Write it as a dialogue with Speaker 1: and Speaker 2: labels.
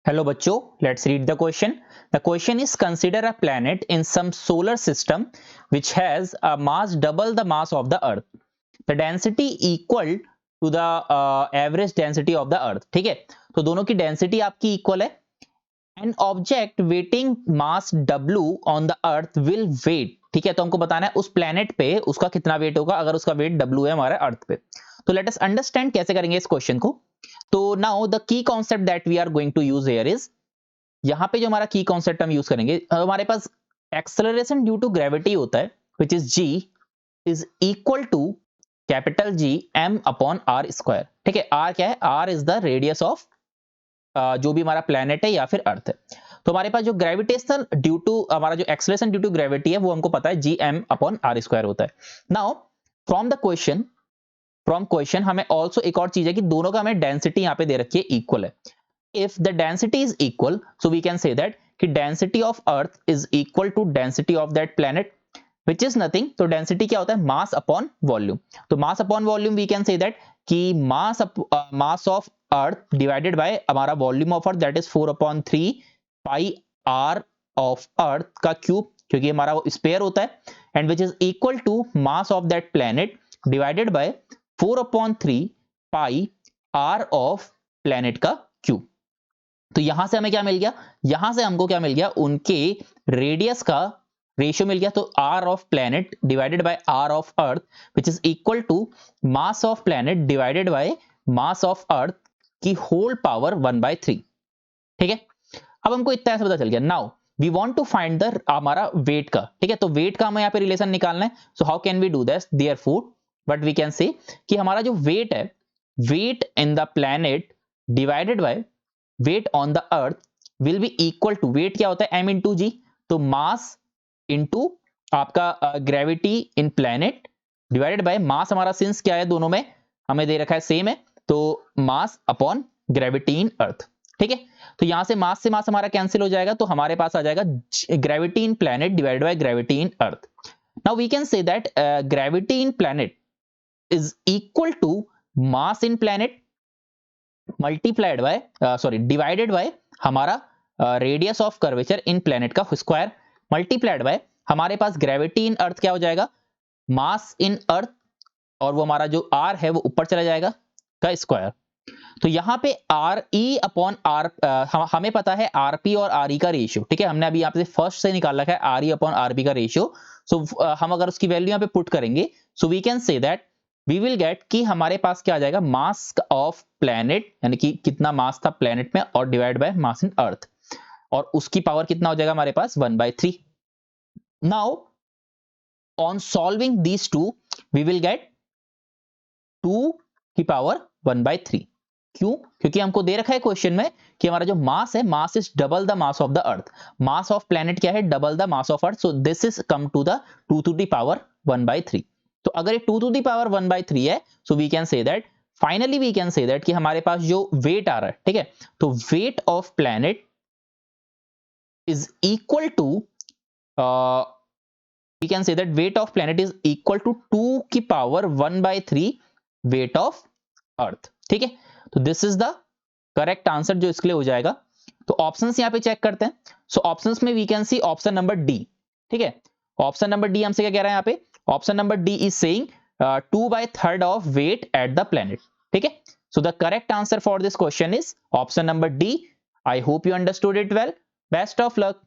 Speaker 1: Hello बच्चों, let's read the question. The question is, consider a planet in some solar system which has a mass double the mass of the earth. The density equal to the average density of the earth. ठीक है, तो दोनों की density आपकी equal है. An object weighing mass W on the earth will weight. ठीक है, तो हमको बताना है उस प्लेनेट पे उसका कितना वेट होगा अगर उसका वेट W है हमारे अर्थ पे. तो लेट अस अंडरस्टैंड कैसे करेंगे इस क्वेश्चन को. तो now the key concept that we are going to use here is, यहाँ पे जो हमारा की कॉन्सेप्ट हम यूज करेंगे, हमारे पास एक्सेलरेशन ड्यू टू ग्रेविटी होता है which is g is equal to capital G M upon r square. ठीक है, आर क्या है? R is the radius of जो भी हमारा प्लेनेट है या फिर अर्थ है. तो हमारे पास जो ग्रेविटेशन ड्यू टू हमारा जो एक्सेलरेशन ड्यू टू ग्रेविटी है वो हमको पता है G M upon r square होता है. नाउ फ्रॉम क्वेश्चन हमें ऑल्सो एक और चीज है कि दोनों का हमें डेंसिटी यहाँ पे दे रखी है इक्वल है. If the density is equal, so we can say that कि density of earth is equal to density of that planet, which is nothing. तो density क्या होता है? mass upon volume. तो mass upon volume we can say that कि mass of earth divided by हमारा volume of earth, that is 4/3 pi r of earth का cube, क्योंकि हमारा वो स्पेयर होता है, and which is equal to mass of that planet divided by 4/3 pi r of planet का cube. तो यहां से हमें क्या मिल गया? यहां से हमको क्या मिल गया? उनके रेडियस का रेशियो मिल गया. तो r of planet divided by r of earth which is equal to mass of planet divided by mass of earth की होल पावर 1/3. ठीक है, अब हमको इतना ऐसे पता चल गया. Now we want to find the हमारा वेट का. ठीक है, तो वेट का हमें यहाँ पे रिलेशन निकालना है. So how can we do this? Therefore what we can say कि हमारा जो वेट है, weight in the planet divided by weight on the earth will be equal to, weight क्या होता है? M into g. तो मास इंटू आपका gravity in planet divided by mass, हमारा सिंस क्या है दोनों में हमें दे रखा है सेम है, तो मास अपॉन ग्रेविटी इन अर्थ. ठीक है, तो यहां से मास हमारा कैंसिल हो जाएगा, तो हमारे पास आ जाएगा gravity in planet divided by gravity in earth. Now we can say that gravity in planet is equal to mass in planet multiplied by divided by हमारा radius of curvature in planet का square multiplied by हमारे पास gravity in अर्थ क्या हो जाएगा? मास इन अर्थ, और वो हमारा जो आर है वो ऊपर चला जाएगा का स्क्वायर. तो यहां पे आर ई अपॉन आर, हमें पता है आरपी और आर ई का रेशियो. ठीक है, हमने अभी यहाँ पे फर्स्ट से निकाल रखा है आर ई अपॉन आरपी का रेशियो. सो हम अगर उसकी वैल्यू यहाँ पे पुट करेंगे, so we can say that we will get कि हमारे पास क्या आ जाएगा? मास ऑफ प्लेनेट, यानी कि कितना मास था प्लेनेट में, और डिवाइड बाय मास इन अर्थ, और उसकी पावर कितना हो जाएगा हमारे पास? 1/3. Now on solving these two we will get 2 की पावर 1/3. क्यों? क्योंकि हमको दे रखा है क्वेश्चन में कि हमारा जो मास है, mass is double the mass of the earth. Mass of planet क्या है? Double the mass of earth. So this is come to the 2 to the power 1/3. तो अगर ये 2 टू द पावर 1/3 है, so we can say that, finally we can say that कि हमारे पास जो wait आ रहा है, ठीक है, तो weight of planet is equal to we can say that weight of planet is equal to 2 की पावर 1/3 weight of earth. ठीक है, तो this is the correct answer जो इसके लिए हो जाएगा. तो ऑप्शंस यहां पे चेक करते हैं. सो ऑप्शंस में we can see option number D. ठीक है, ऑप्शन नंबर डी हमसे क्या कह रहा है यहाँ पे? Option number D is saying 2/3 of weight at the planet. ठीक है, so the correct answer for this question is option number D. I hope you understood it well. Best of luck.